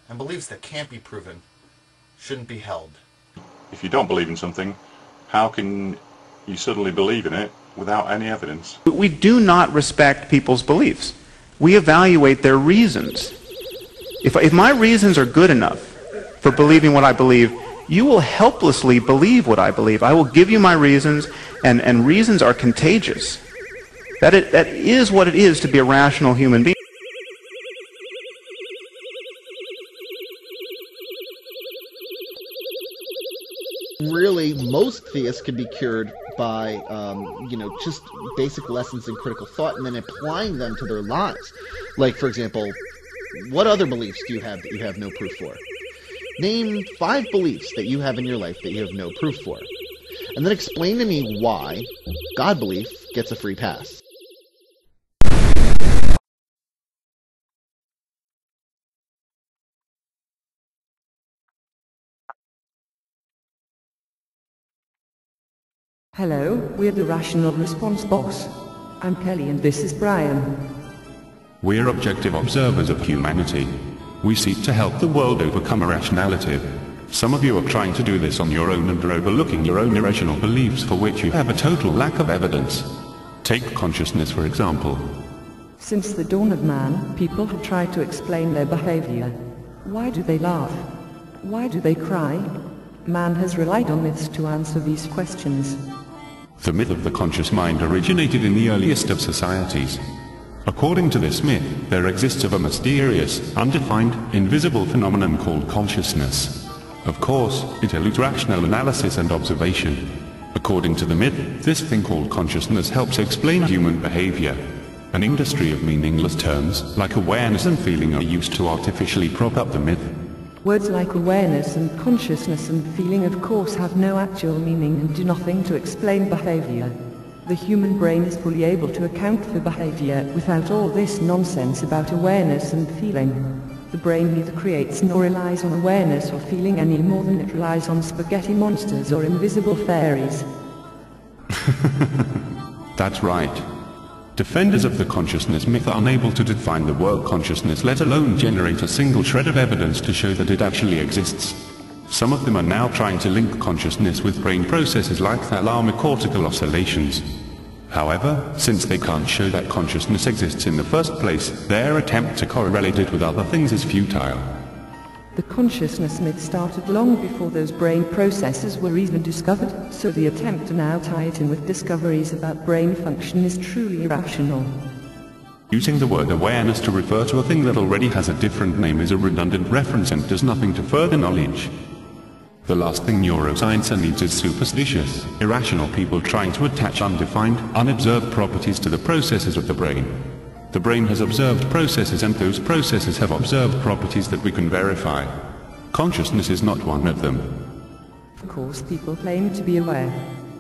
and beliefs that can't be proven shouldn't be held. If you don't believe in something, how can you suddenly believe in it without any evidence? We do not respect people's beliefs. We evaluate their reasons. If my reasons are good enough for believing what I believe, you will helplessly believe what I believe. I will give you my reasons, and reasons are contagious. That is what it is to be a rational human being. Really, most theists can be cured by, just basic lessons in critical thought and then applying them to their lives. Like, for example, what other beliefs do you have that you have no proof for? Name 5 beliefs that you have in your life that you have no proof for. And then explain to me why God belief gets a free pass. Hello, we're the Rational Response Box. I'm Kelly and this is Brian. We're objective observers of humanity. We seek to help the world overcome irrationality. Some of you are trying to do this on your own and are overlooking your own irrational beliefs for which you have a total lack of evidence. Take consciousness for example. Since the dawn of man, people have tried to explain their behavior. Why do they laugh? Why do they cry? Man has relied on myths to answer these questions. The myth of the conscious mind originated in the earliest of societies. According to this myth, there exists a mysterious, undefined, invisible phenomenon called consciousness. Of course, it eludes rational analysis and observation. According to the myth, this thing called consciousness helps explain human behavior. An industry of meaningless terms, like awareness and feeling, are used to artificially prop up the myth. Words like awareness and consciousness and feeling of course have no actual meaning and do nothing to explain behavior. The human brain is fully able to account for behavior without all this nonsense about awareness and feeling. The brain neither creates nor relies on awareness or feeling any more than it relies on spaghetti monsters or invisible fairies. That's right. Defenders of the consciousness myth are unable to define the word consciousness, let alone generate a single shred of evidence to show that it actually exists. Some of them are now trying to link consciousness with brain processes like thalamic cortical oscillations. However, since they can't show that consciousness exists in the first place, their attempt to correlate it with other things is futile. The consciousness myth started long before those brain processes were even discovered, so the attempt to now tie it in with discoveries about brain function is truly irrational. Using the word awareness to refer to a thing that already has a different name is a redundant reference and does nothing to further knowledge. The last thing neuroscience needs is superstitious, irrational people trying to attach undefined, unobserved properties to the processes of the brain. The brain has observed processes and those processes have observed properties that we can verify. Consciousness is not one of them. Of course people claim to be aware,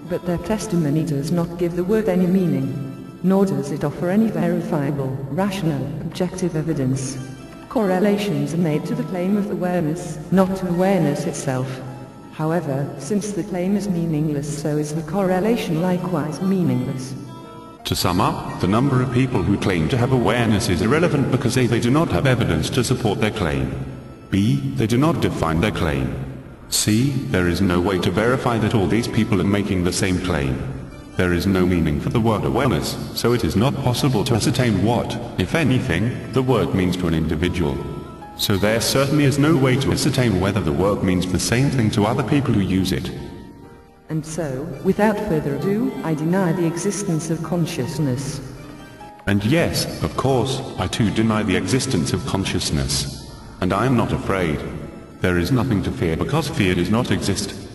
but their testimony does not give the word any meaning, nor does it offer any verifiable, rational, objective evidence. Correlations are made to the claim of awareness, not to awareness itself. However, since the claim is meaningless, so is the correlation likewise meaningless. To sum up, the number of people who claim to have awareness is irrelevant because A, they do not have evidence to support their claim. B, they do not define their claim. C, there is no way to verify that all these people are making the same claim. There is no meaning for the word awareness, so it is not possible to ascertain what, if anything, the word means to an individual. So there certainly is no way to ascertain whether the word means the same thing to other people who use it. And so, without further ado, I deny the existence of consciousness. And yes, of course, I too deny the existence of consciousness. And I am not afraid. There is nothing to fear because fear does not exist.